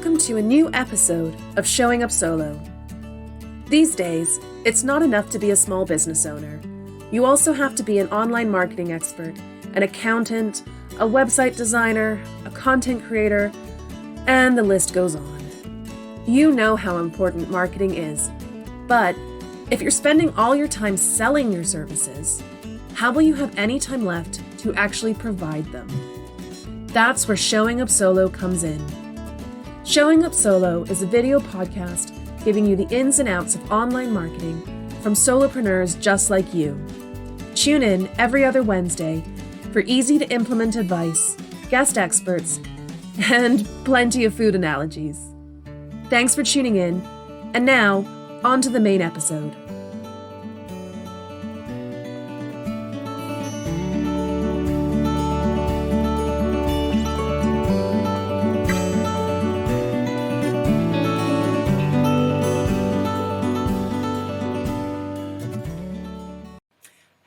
welcome to a new episode of Showing Up Solo. These days, it's not enough to be a small business owner. You also have to be an online marketing expert, an accountant, a website designer, a content creator, and the list goes on. You know how important marketing is, but if you're spending all your time selling your services, how will you have any time left to actually provide them? That's where Showing Up Solo comes in. Showing Up Solo is a video podcast giving you the ins and outs of online marketing from solopreneurs just like you. Tune in every other Wednesday for easy-to-implement advice, guest experts, and plenty of food analogies. Thanks for tuning in, and now, on to the main episode.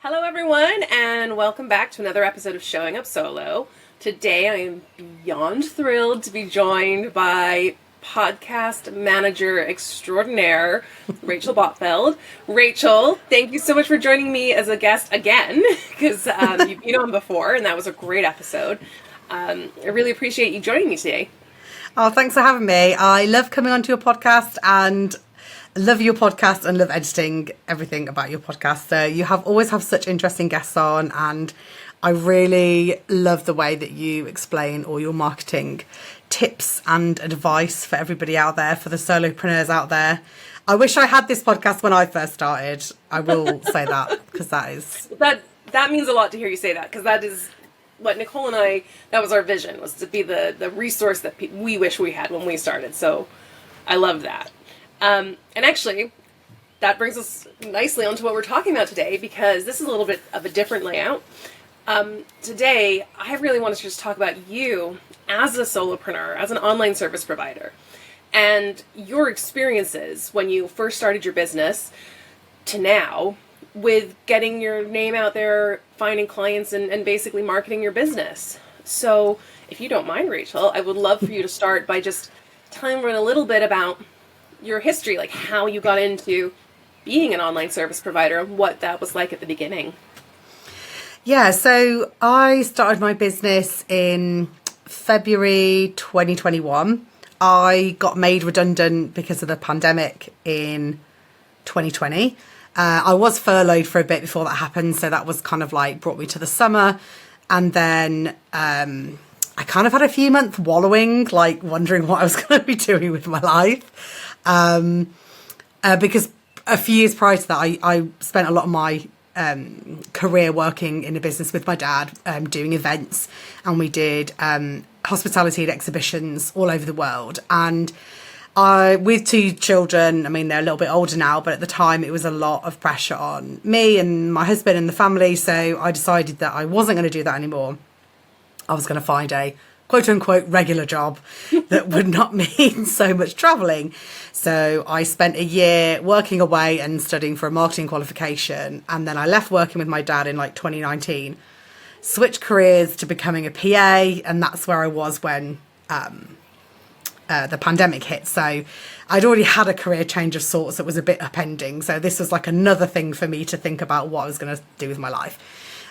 Hello everyone, and welcome back to another episode of Showing Up Solo. Today I am beyond thrilled to be joined by podcast manager extraordinaire, Rachel Botfeld. Rachel, thank you so much for joining me as a guest again, because you've been on before, and that was a great episode. I really appreciate you joining me today. Oh, thanks for having me. I love coming onto your podcast and love your podcast and love editing everything about your podcast. So you always have such interesting guests on, and I really love the way that you explain all your marketing tips and advice for everybody out there, for the solopreneurs out there. I wish I had this podcast when I first started. I will say that, because that means a lot to hear you say that, because that is what Nicole and I, that was our vision, was to be the resource that we wish we had when we started. So I love that. And actually, that brings us nicely onto what we're talking about today, because this is a little bit of a different layout. Today, I really want to just talk about you as a solopreneur, as an online service provider, and your experiences when you first started your business to now with getting your name out there, finding clients, and basically marketing your business. So if you don't mind, Rachel, I would love for you to start by just telling me a little bit about your history, like how you got into being an online service provider and what that was like at the beginning. Yeah, so I started my business in February 2021. I got made redundant because of the pandemic in 2020. I was furloughed for a bit before that happened, so that was kind of like brought me to the summer. And then I kind of had a few months wallowing, like wondering what I was going to be doing with my life. Because a few years prior to that, I spent a lot of my career working in a business with my dad, doing events, and we did hospitality and exhibitions all over the world. And with two children, I mean, they're a little bit older now, but at the time it was a lot of pressure on me and my husband and the family. So I decided that I wasn't going to do that anymore. I was going to find a quote unquote regular job that would not mean so much traveling. So I spent a year working away and studying for a marketing qualification. And then I left working with my dad in like 2019, switched careers to becoming a PA. And that's where I was when the pandemic hit. So I'd already had a career change of sorts that was a bit upending. So this was like another thing for me to think about what I was going to do with my life.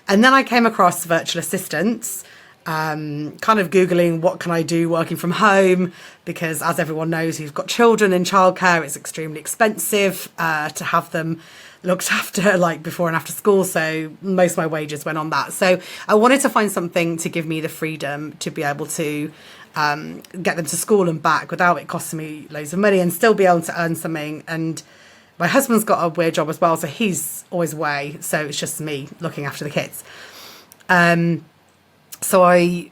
And then I came across virtual assistants, kind of Googling what can I do working from home, because as everyone knows who's got children in childcare, it's extremely expensive to have them looked after like before and after school. So most of my wages went on that. So I wanted to find something to give me the freedom to be able to get them to school and back without it costing me loads of money and still be able to earn something. And my husband's got a weird job as well, so he's always away. So it's just me looking after the kids. So I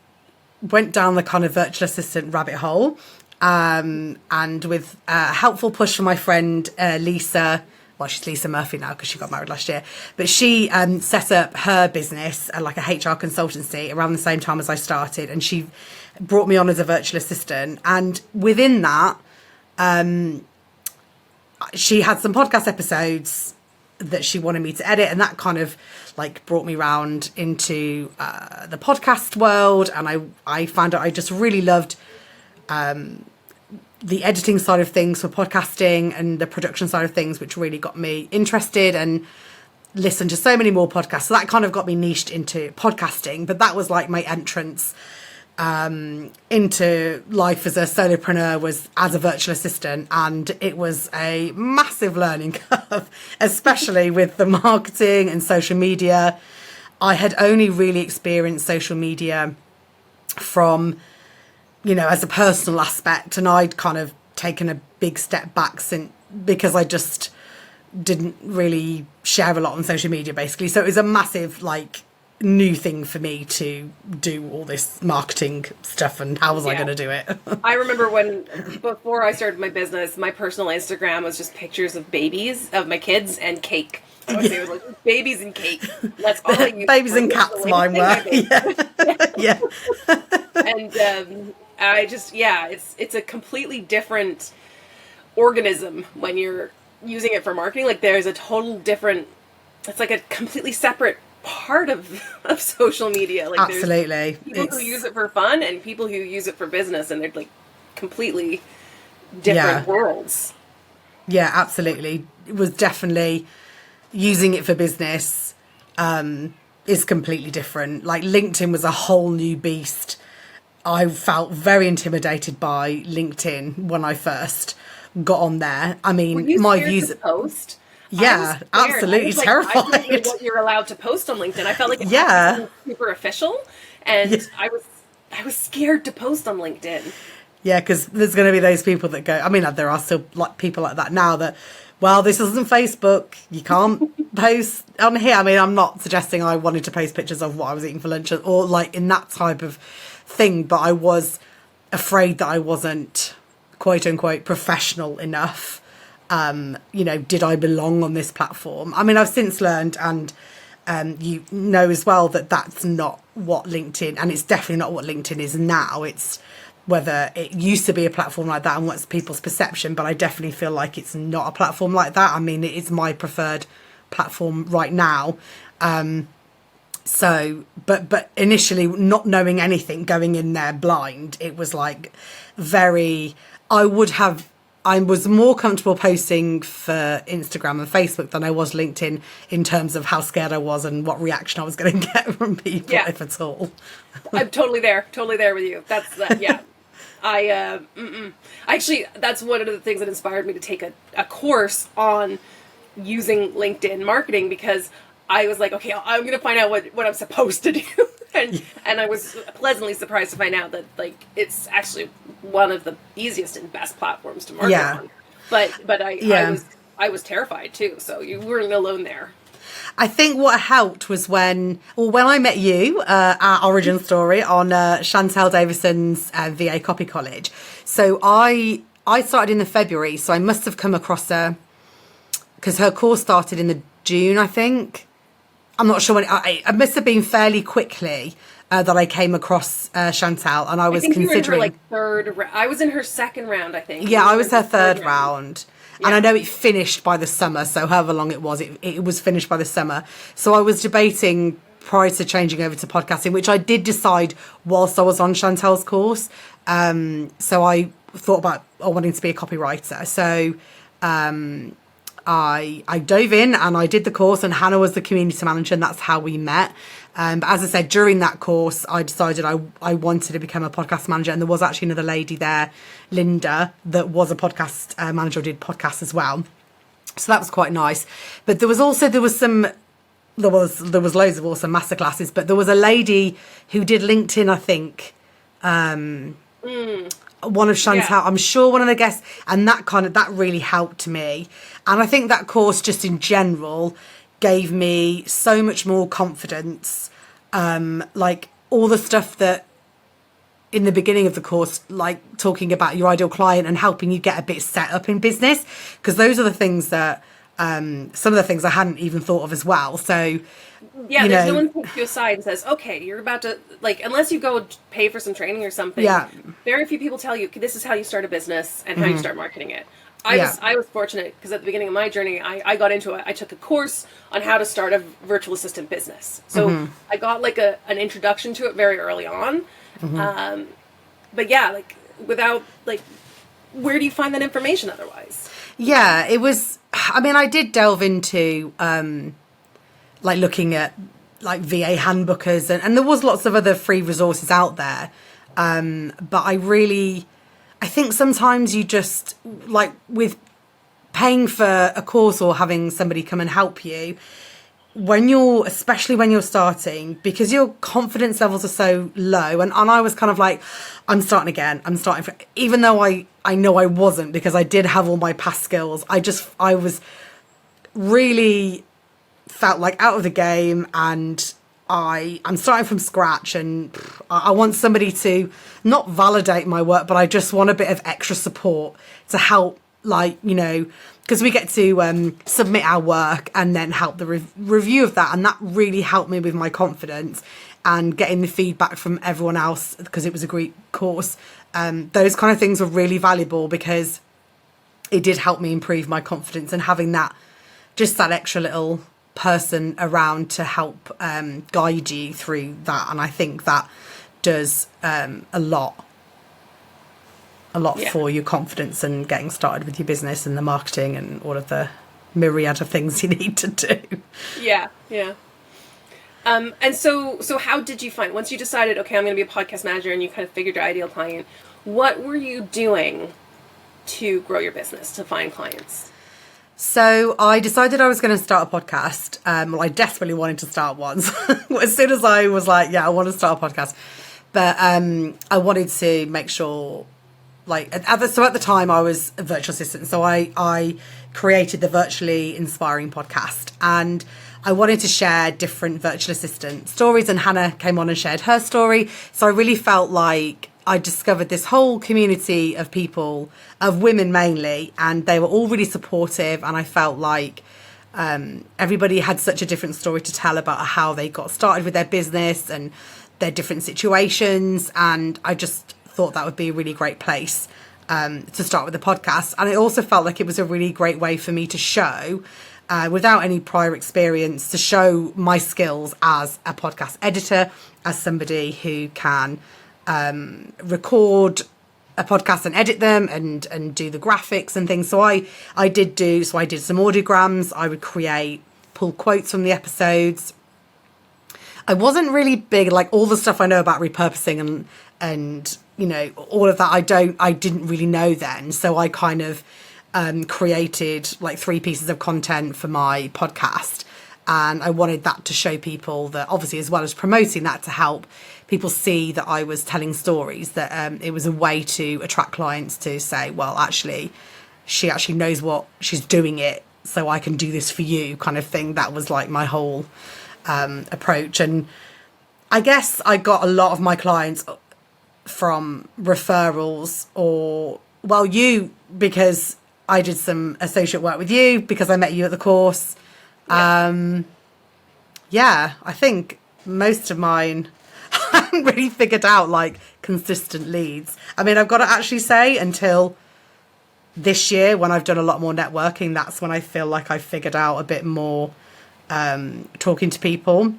went down the kind of virtual assistant rabbit hole, and with a helpful push from my friend Lisa, well, she's Lisa Murphy now because she got married last year, but she set up her business, like a HR consultancy, around the same time as I started, and she brought me on as a virtual assistant. And within that, she had some podcast episodes that she wanted me to edit, and that kind of like brought me round into the podcast world. And I found out I just really loved the editing side of things for podcasting and the production side of things, which really got me interested and listened to so many more podcasts. So that kind of got me niched into podcasting, but that was like my entrance into life as a solopreneur, was as a virtual assistant, and it was a massive learning curve, especially with the marketing and social media. I had only really experienced social media from, as a personal aspect, and I'd kind of taken a big step back because I just didn't really share a lot on social media, basically. So it was a massive, new thing for me to do all this marketing stuff, and how was I going to do it? I remember before I started my business, my personal Instagram was just pictures of babies, of my kids, and cake. I would say it was like babies and cake. That's all I used. Babies and cats, mine were. Yeah. And I just, it's a completely different organism when you're using it for marketing. Like, there's a total different, it's like a completely separate part of social media. Like, absolutely, there's people who use it for fun and people who use it for business, and they're like completely different worlds. Yeah, absolutely. It was definitely, using it for business is completely different. Like, LinkedIn was a whole new beast. I felt very intimidated by LinkedIn when I first got on there. I mean, my views to post. Yeah, absolutely terrified. I didn't know what you're allowed to post on LinkedIn. I felt like it was super official, and I was scared to post on LinkedIn. Yeah, because there's going to be those people that go. I mean, there are still people like that now that, well, this isn't Facebook. You can't post on here. I mean, I'm not suggesting I wanted to post pictures of what I was eating for lunch or like in that type of thing, but I was afraid that I wasn't, quote unquote, professional enough. Did I belong on this platform? I mean, I've since learned, and you know as well, that that's not what LinkedIn, and it's definitely not what LinkedIn is now. It's whether it used to be a platform like that and what's people's perception, but I definitely feel like it's not a platform like that. I mean, it is my preferred platform right now. But initially, not knowing anything, going in there blind, it was like I was more comfortable posting for Instagram and Facebook than I was LinkedIn, in terms of how scared I was and what reaction I was going to get from people, if at all. I'm totally there with you. That's that. Yeah. Actually, that's one of the things that inspired me to take a course on using LinkedIn marketing, because I was like, okay, I'm going to find out what I'm supposed to do. And I was pleasantly surprised to find out that, like, it's actually one of the easiest and best platforms to market on. But I was terrified too, so you weren't alone there. I think what helped was when I met you, our origin story on Chantel Davison's VA Copy College. So I started in the February, so I must have come across her because her course started in the June, I think. I'm not sure when. I must have been fairly quickly that I came across Chantel, and I was considering. You were in her, third. I was in her second round, I think. Yeah, I was her third round. Yeah. And I know it finished by the summer, so however long it was, it was finished by the summer. So I was debating prior to changing over to podcasting, which I did decide whilst I was on Chantel's course. So I thought about wanting to be a copywriter. So I dove in and I did the course, and Hannah was the community manager, and that's how we met. But as I said, during that course, I decided I wanted to become a podcast manager, and there was actually another lady there, Linda, that was a podcast manager, did podcasts as well. So that was quite nice. But there was loads of awesome masterclasses, but there was a lady who did LinkedIn, I think, one of Chantal, I'm sure one of the guests, and that really helped me. And I think that course just in general gave me so much more confidence. Like all the stuff that in the beginning of the course, like talking about your ideal client and helping you get a bit set up in business, because those are the things that some of the things I hadn't even thought of as well. So yeah, there's no one who takes you aside and says, okay, you're about to, like, unless you go pay for some training or something, very few people tell you, this is how you start a business and how you start marketing it. I was fortunate because at the beginning of my journey, I got into it. I took a course on how to start a virtual assistant business. So I got like an introduction to it very early on. But yeah, like without like where do you find that information otherwise? Yeah, it was, I mean, I did delve into like looking at like VA handbookers, and there was lots of other free resources out there. But I think sometimes you just, like with paying for a course or having somebody come and help you, especially when you're starting, because your confidence levels are so low. And I was kind of like, I'm starting again. Even though I know I wasn't, because I did have all my past skills. I was really felt like out of the game, and I'm starting from scratch, and I want somebody to not validate my work, but I just want a bit of extra support to help, like, you know, because we get to submit our work and then help the review of that. And that really helped me with my confidence and getting the feedback from everyone else, because it was a great course. Those kind of things were really valuable, because it did help me improve my confidence, and having that extra little person around to help guide you through that. And I think that does a lot for your confidence and getting started with your business and the marketing and all of the myriad of things you need to do. Yeah. And so how did you find, once you decided, okay, I'm going to be a podcast manager, and you kind of figured your ideal client, what were you doing to grow your business, to find clients? So I decided I was going to start a podcast. Well, I desperately wanted to start one. As soon as I was like, yeah, I want to start a podcast. But I wanted to make sure, like, at the time I was a virtual assistant. So I created the Virtually Inspiring podcast, and I wanted to share different virtual assistant stories, and Hannah came on and shared her story. So I really felt like I discovered this whole community of people, of women mainly, and they were all really supportive. And I felt like everybody had such a different story to tell about how they got started with their business and their different situations. And I just thought that would be a really great place to start with the podcast. And it also felt like it was a really great way for me to show, without any prior experience, to show my skills as a podcast editor, as somebody who can record a podcast and edit them and do the graphics and things. So I did some audiograms. I would pull quotes from the episodes. I wasn't really big, like all the stuff I know about repurposing and you know, all of that I didn't really know then. So I kind of created like 3 pieces of content for my podcast. And I wanted that to show people that, obviously, as well as promoting that, to help people see that I was telling stories, that it was a way to attract clients to say, well, actually, she actually knows what she's doing it, so I can do this for you, kind of thing. That was like my whole approach. And I guess I got a lot of my clients from referrals, or, well, you, because I did some associate work with you, because I met you at the course. Yeah, I think most of mine I haven't really figured out like consistent leads. I mean, I've got to actually say, until this year, when I've done a lot more networking, that's when I feel like I figured out a bit more talking to people.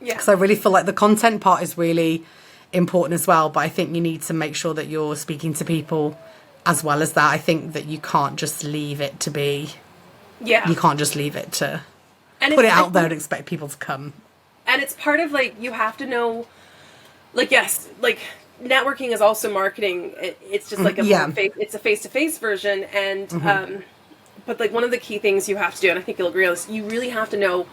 Yeah. Because I really feel like the content part is really important as well. But I think you need to make sure that you're speaking to people as well as that. I think that you can't just leave it to be... Yeah. You can't just leave it to... And put it out there and expect people to come. And it's part of, like, you have to know, like, yes, like, networking is also marketing. It's just like it's a face-to-face version. And but like one of the key things you have to do, and I think you'll agree on this, you really have to know,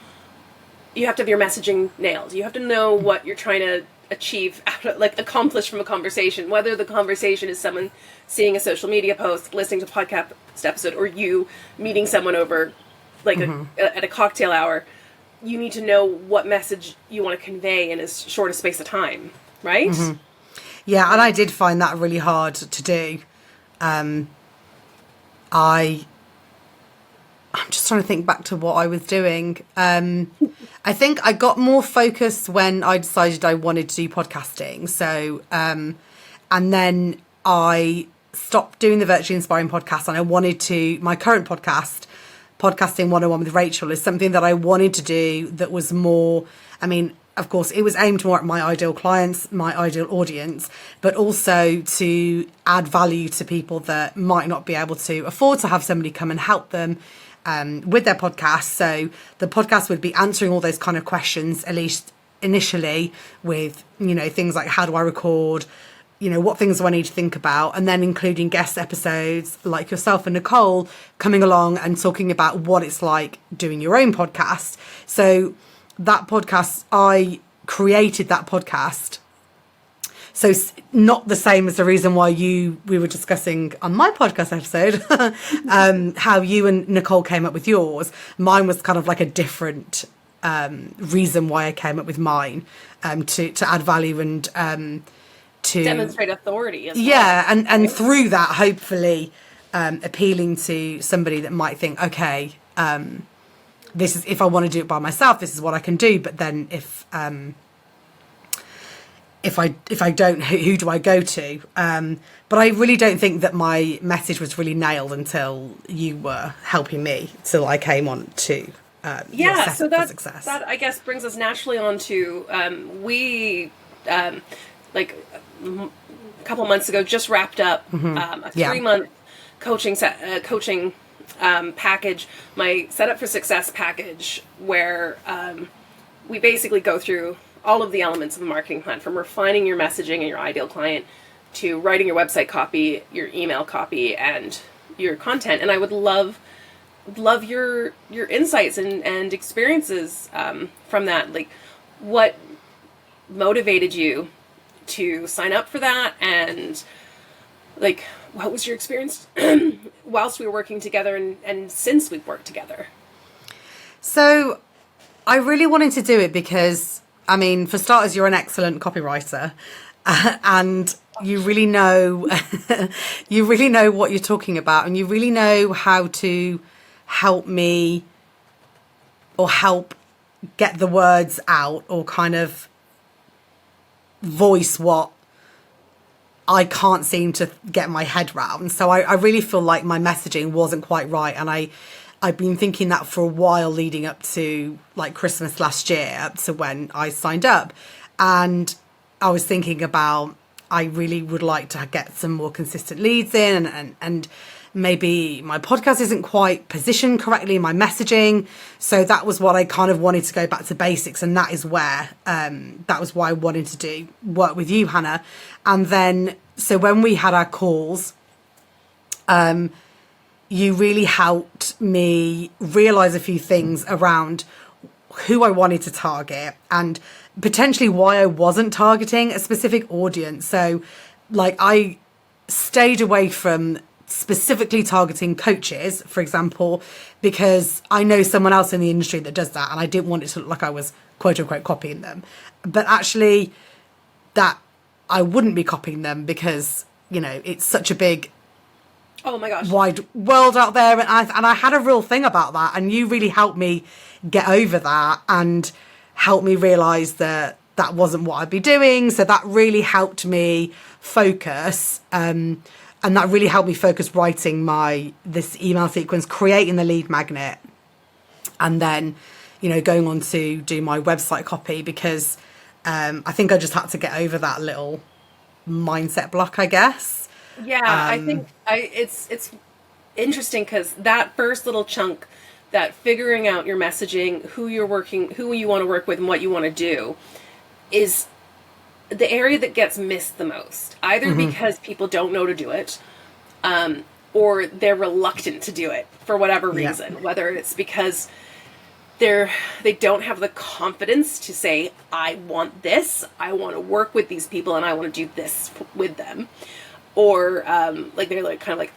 you have to have your messaging nailed. You have to know what you're trying to achieve, like accomplish from a conversation, whether the conversation is someone seeing a social media post, listening to a podcast episode, or you meeting someone over like at a cocktail hour. You need to know what message you want to convey in as short a space of time, right? Yeah, and I did find that really hard to do. I'm just trying to think back to what I was doing. I think I got more focused when I decided I wanted to do podcasting. So, and then I stopped doing the Virtually Inspiring podcast, and I wanted to, my current podcast, Podcasting 101 with Rachel, is something that I wanted to do that was more, I mean, of course, it was aimed more at my ideal clients, my ideal audience, but also to add value to people that might not be able to afford to have somebody come and help them with their podcast. So the podcast would be answering all those kind of questions, at least initially, with, you know, things like how do I record, you know, what things do I need to think about, and then including guest episodes like yourself and Nicole coming along and talking about what it's like doing your own podcast. So that podcast, I created that podcast. So not the same as the reason why we were discussing on my podcast episode, how you and Nicole came up with yours. Mine was kind of like a different reason why I came up with mine, to add value and to demonstrate authority as well. Yeah, and through that, hopefully appealing to somebody that might think, okay, this is, if I want to do it by myself, this is what I can do. But then if I don't, who do I go to? But I really don't think that my message was really nailed until you were helping me, till I came on to So that success. That I guess brings us naturally on to like a couple months ago just wrapped up a 3-month coaching package, my Set Up for Success package, where we basically go through all of the elements of a marketing plan, from refining your messaging and your ideal client to writing your website copy, your email copy, and your content. And I would love your insights and experiences from that. Like, what motivated you to sign up for that, and like, what was your experience whilst we were working together and since we've worked together? So I really wanted to do it because, I mean, for starters, you're an excellent copywriter, and you really know what you're talking about, and you really know how to help me or help get the words out, or kind of voice what I can't seem to get my head round. So I really feel like my messaging wasn't quite right, and I've been thinking that for a while, leading up to like Christmas last year, up to when I signed up. And I was thinking about, I really would like to get some more consistent leads in, and maybe my podcast isn't quite positioned correctly in my messaging. So that was what I kind of wanted to go back to basics. And that is where, that was why I wanted to work with you, Hannah. And then, so when we had our calls, you really helped me realize a few things around who I wanted to target, and potentially why I wasn't targeting a specific audience. So like, I stayed away from specifically targeting coaches, for example, because I know someone else in the industry that does that, and I didn't want it to look like I was quote unquote copying them. But actually, that I wouldn't be copying them, because, you know, it's such a big, oh my gosh, wide world out there, and I had a real thing about that, and you really helped me get over that and helped me realize that that wasn't what I'd be doing. So that really helped me focus, and that really helped me focus writing this email sequence, creating the lead magnet, and then, you know, going on to do my website copy, because I think I just had to get over that little mindset block, I guess. Yeah, I think it's interesting, because that first little chunk, that figuring out your messaging, who you want to work with, and what you want to do, is the area that gets missed the most, either because people don't know to do it, or they're reluctant to do it for whatever reason, whether it's because they don't have the confidence to say, I want this, I want to work with these people, and I want to do this with them, or like, they're like, kind of like,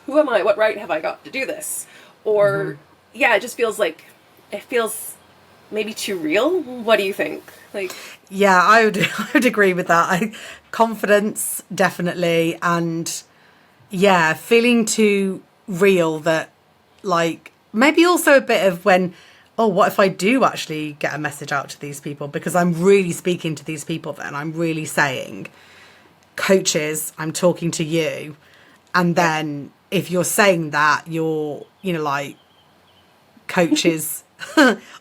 who am I? What right have I got to do this? Or it just feels like, it feels maybe too real. What do you think? Like, yeah, I would agree with that. Confidence, definitely, and yeah, feeling too real, that, like, maybe also a bit of when, oh, what if I do actually get a message out to these people? Because I'm really speaking to these people then. I'm really saying, coaches, I'm talking to you. And then if you're saying that, you're, you know, like, coaches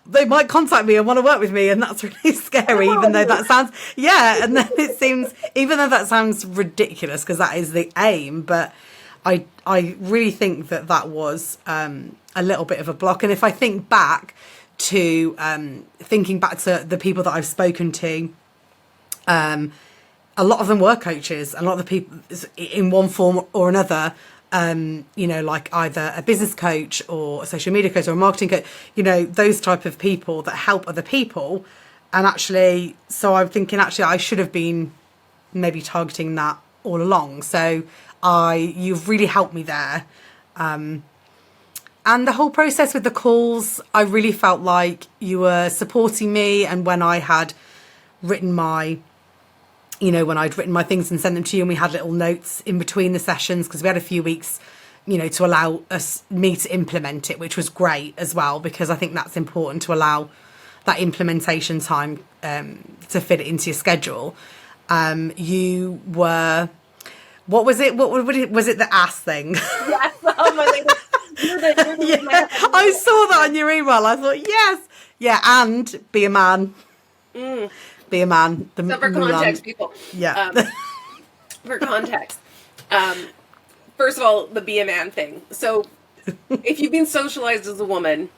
they might contact me and want to work with me, and that's really scary, even though that sounds, and then it seems, even though that sounds ridiculous, because that is the aim, but I really think that was a little bit of a block. And if I think back to the people that I've spoken to, a lot of them were coaches, a lot of the people in one form or another, like either a business coach or a social media coach or a marketing coach, those type of people that help other people. And actually, so I'm thinking, actually, I should have been maybe targeting that all along. So you've really helped me there. And the whole process with the calls, I really felt like you were supporting me. And when I had written when I'd written my things and sent them to you, and we had little notes in between the sessions, because we had a few weeks, to allow me to implement it, which was great as well, because I think that's important, to allow that implementation time to fit it into your schedule. You were, what was it? What was it? The ass thing? Yes. Oh my goodness. I saw that on your email. I thought, yes. Yeah, and be a man. Be a man. So for context, people. Yeah. For context, first of all, the be a man thing. So if you've been socialized as a woman,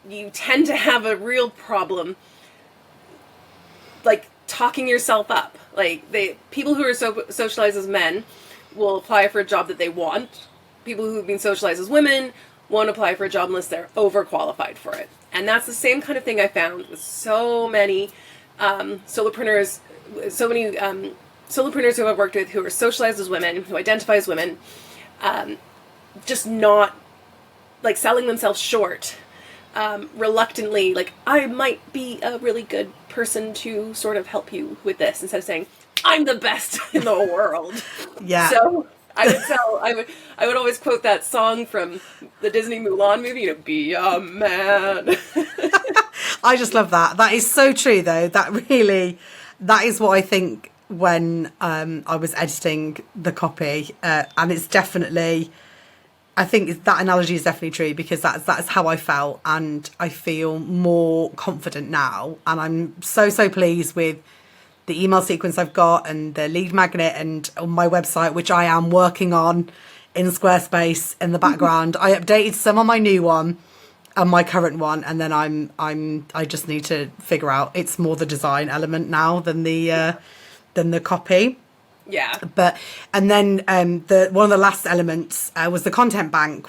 you tend to have a real problem, like, talking yourself up. Like, people who are socialized as men will apply for a job that they want. People who've been socialized as women won't apply for a job unless they're overqualified for it. And that's the same kind of thing I found with so many solopreneurs, solopreneurs who I've worked with who are socialized as women, who identify as women, just not, like, selling themselves short, reluctantly, like, I might be a really good person to sort of help you with this, instead of saying, I'm the best in the world. Yeah. So I would always quote that song from the Disney Mulan movie, be a man. I just love that. That is so true, though. That is what I think when I was editing the copy. And it's definitely, I think that analogy is definitely true, because that's how I felt. And I feel more confident now. And I'm so pleased with the email sequence I've got, and the lead magnet, and on my website, which I am working on in Squarespace in the background. I updated some on my new one and my current one, and then I just need to figure out, it's more the design element now than the copy. Yeah. And then one of the last elements was the content bank,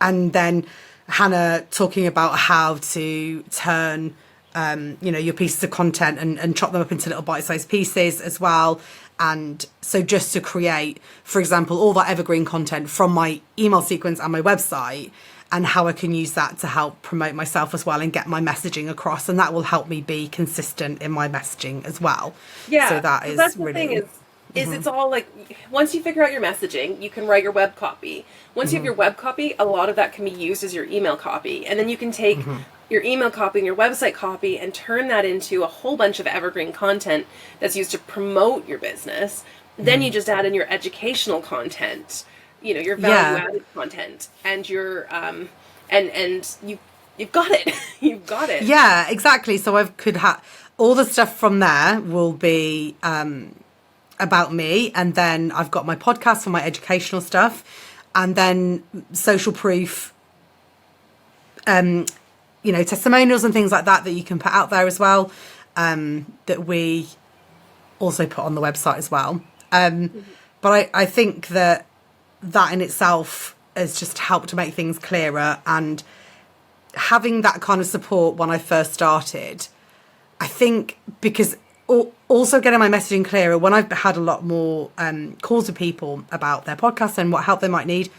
and then Hannah talking about how to turn your pieces of content and chop them up into little bite-sized pieces as well. And so just to create, for example, all that evergreen content from my email sequence and my website, and how I can use that to help promote myself as well and get my messaging across. And that will help me be consistent in my messaging as well. Yeah. So that's the really... thing is it's all like, once you figure out your messaging, you can write your web copy. Once you have your web copy, a lot of that can be used as your email copy. And then you can take your email copy and your website copy and turn that into a whole bunch of evergreen content that's used to promote your business. Then you just add in your educational content, your value-added content, and your and you've got it. You've got it. Yeah, exactly. So I could have all the stuff from there will be about me, and then I've got my podcast for my educational stuff, and then social proof, testimonials and things like that you can put out there as well, that we also put on the website as well. But I think that in itself has just helped to make things clearer, and having that kind of support when I first started, I think, because also getting my messaging clearer when I've had a lot more calls with people about their podcasts and what help they might need,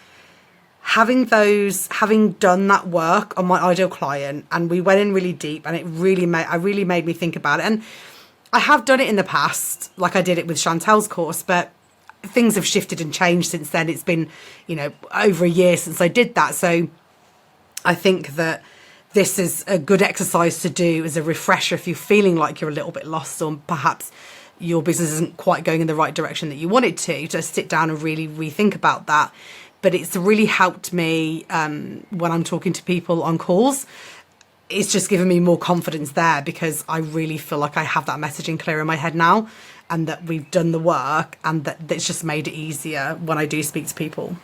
having done that work on my ideal client, and we went in really deep, and it really made me think about it. And I have done it in the past, like I did it with Chantel's course, but things have shifted and changed since then. It's been, over a year since I did that. So I think that this is a good exercise to do as a refresher if you're feeling like you're a little bit lost, or perhaps your business isn't quite going in the right direction that you want it to sit down and really rethink about that. But it's really helped me when I'm talking to people on calls, it's just given me more confidence there, because I really feel like I have that messaging clear in my head now, and that we've done the work, and that it's just made it easier when I do speak to people.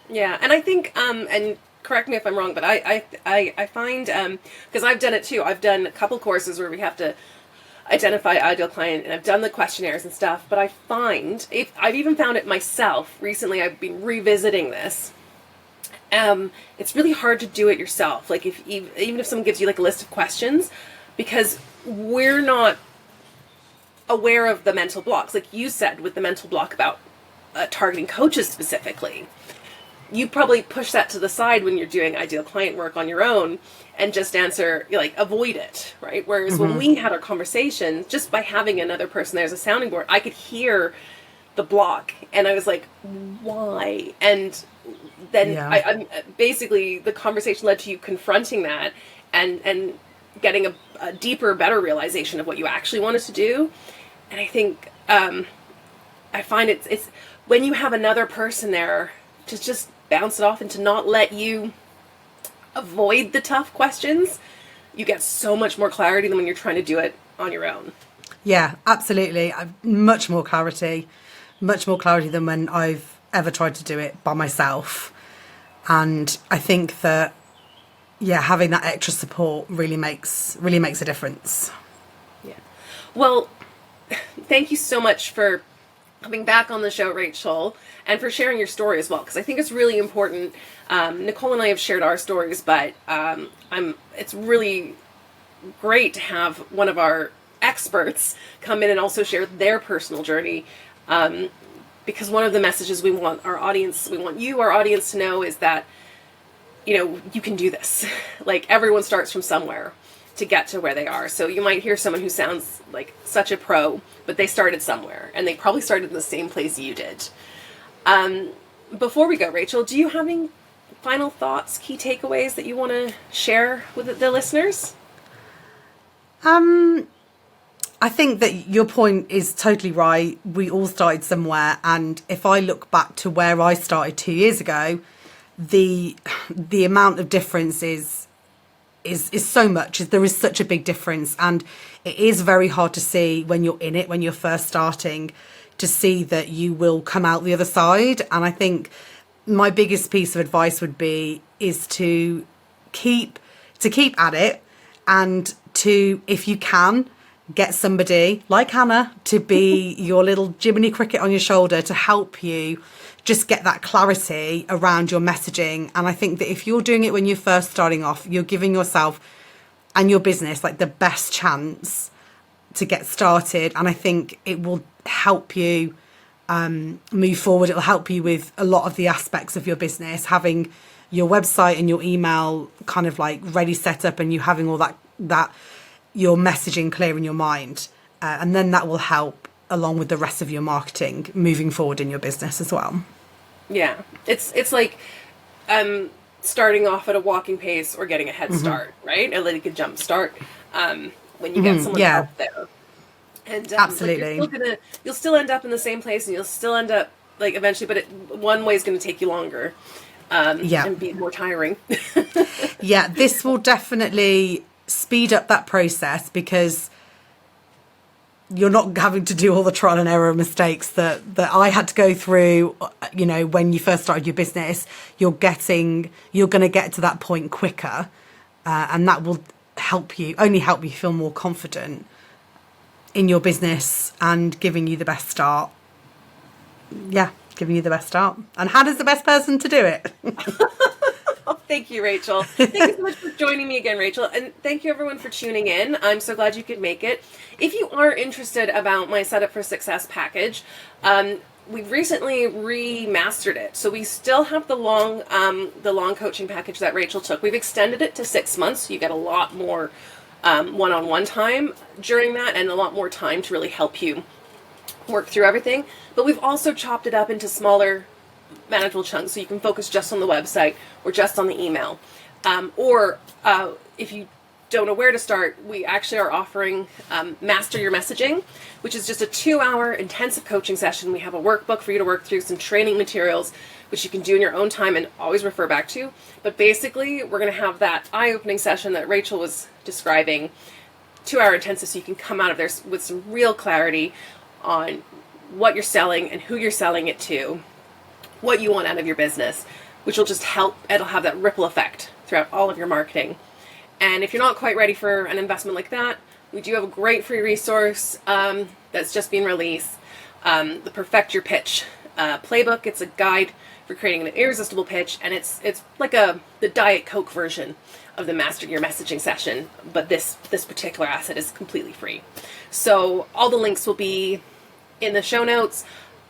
Yeah, and I think, and correct me if I'm wrong, but I find, because I've done it too. I've done a couple courses where we have to identify ideal client, and I've done the questionnaires and stuff. But I find, if I've even found it myself recently, I've been revisiting this. It's really hard to do it yourself. Like even if someone gives you like a list of questions, because we're not aware of the mental blocks. Like you said, with the mental block about targeting coaches specifically, you probably push that to the side when you're doing ideal client work on your own and just answer, like, avoid it, right? Whereas when we had our conversation, just by having another person there as a sounding board, I could hear the block, and I was like, why? And then I basically, the conversation led to you confronting that and getting a deeper, better realization of what you actually wanted to do. And I think I find it's when you have another person there to just bounce it off and to not let you avoid the tough questions, you get so much more clarity than when you're trying to do it on your own. Yeah, absolutely. Much more clarity than when I've ever tried to do it by myself. And I think that, yeah, having that extra support really makes a difference. Yeah. Well, thank you so much for coming back on the show, Rachel, and for sharing your story as well, because I think it's really important. Nicole and I have shared our stories, but it's really great to have one of our experts come in and also share their personal journey, because one of the messages we want our audience to know is that, you know, you can do this. Like, everyone starts from somewhere to get to where they are. So you might hear someone who sounds like such a pro, but they started somewhere, and they probably started in the same place you did. Before we go, Rachel, do you have any final thoughts, key takeaways that you want to share with the listeners? I think that your point is totally right. We all started somewhere, and if I look back to where I started 2 years ago, the amount of difference is so much. There is such a big difference, and it is very hard to see when you're in it, when you're first starting, to see that you will come out the other side. And I think my biggest piece of advice would be to keep at it, and to, if you can, get somebody like Hannah to be your little Jiminy Cricket on your shoulder to help you just get that clarity around your messaging. And I think that if you're doing it when you're first starting off, you're giving yourself and your business like the best chance to get started. And I think it will help you move forward. It'll help you with a lot of the aspects of your business, having your website and your email kind of like ready set up, and you having all that your messaging clear in your mind. And then that will help along with the rest of your marketing moving forward in your business as well. Yeah, it's like starting off at a walking pace or getting a head start, right? Or like a jump start when you get someone help there. And absolutely, like you'll still end up in the same place, and you'll still end up like eventually, but one way is going to take you longer, and be more tiring. Yeah, this will definitely speed up that process, because you're not having to do all the trial and error mistakes that I had to go through, you know, when you first started your business. You're going to get to that point quicker, and that will help you feel more confident in your business and giving you the best start. Yeah, giving you the best start. And Hannah's the best person to do it. Oh, thank you, Rachel. Thank you so much for joining me again, Rachel. And thank you, everyone, for tuning in. I'm so glad you could make it. If you are interested about my Set Up for Success package, we've recently remastered it. So we still have the long coaching package that Rachel took. We've extended it to 6 months. So you get a lot more one-on-one time during that, and a lot more time to really help you work through everything. But we've also chopped it up into smaller, manageable chunks, so you can focus just on the website or just on the email. Or if you don't know where to start, we actually are offering Master Your Messaging, which is just a 2-hour intensive coaching session. We have a workbook for you to work through, some training materials which you can do in your own time and always refer back to. But basically, we're going to have that eye-opening session that Rachel was describing, 2-hour intensive, so you can come out of there with some real clarity on what you're selling and who you're selling it to, what you want out of your business, which will just help. It'll have that ripple effect throughout all of your marketing. And if you're not quite ready for an investment like that, we do have a great free resource that's just been released, the Perfect Your Pitch playbook. It's a guide for creating an irresistible pitch, and it's like the Diet Coke version of the Master Your Messaging session, but this particular asset is completely free. So all the links will be in the show notes,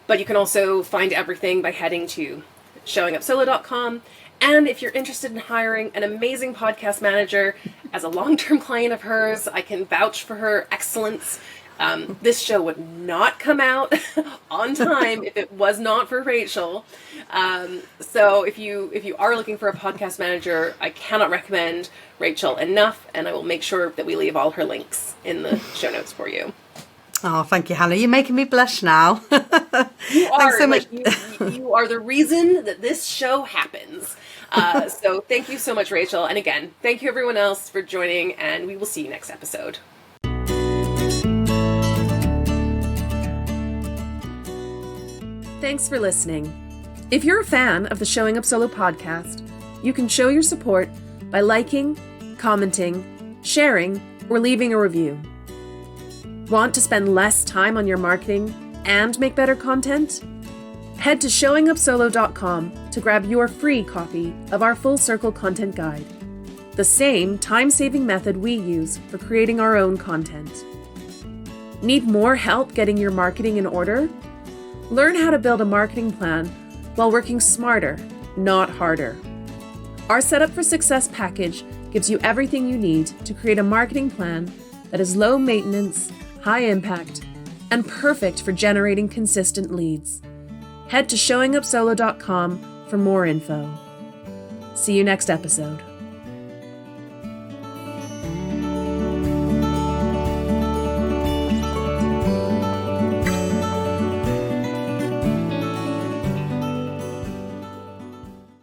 but you can also find everything by heading to showingupsolo.com. And if you're interested in hiring an amazing podcast manager as a long-term client of hers, I can vouch for her excellence. This show would not come out on time if it was not for Rachel. So if you are looking for a podcast manager, I cannot recommend Rachel enough, and I will make sure that we leave all her links in the show notes for you. Oh, thank you, Hannah. You're making me blush now. You are. Thanks so much. You are the reason that this show happens. So thank you so much, Rachel. And again, thank you everyone else for joining, and we will see you next episode. Thanks for listening. If you're a fan of the Showing Up Solo podcast, you can show your support by liking, commenting, sharing, or leaving a review. Want to spend less time on your marketing and make better content? Head to showingupsolo.com to grab your free copy of our Full Circle Content Guide, the same time-saving method we use for creating our own content. Need more help getting your marketing in order? Learn how to build a marketing plan while working smarter, not harder. Our Setup for Success package gives you everything you need to create a marketing plan that is low maintenance, high impact, and perfect for generating consistent leads. Head to showingupsolo.com for more info. See you next episode.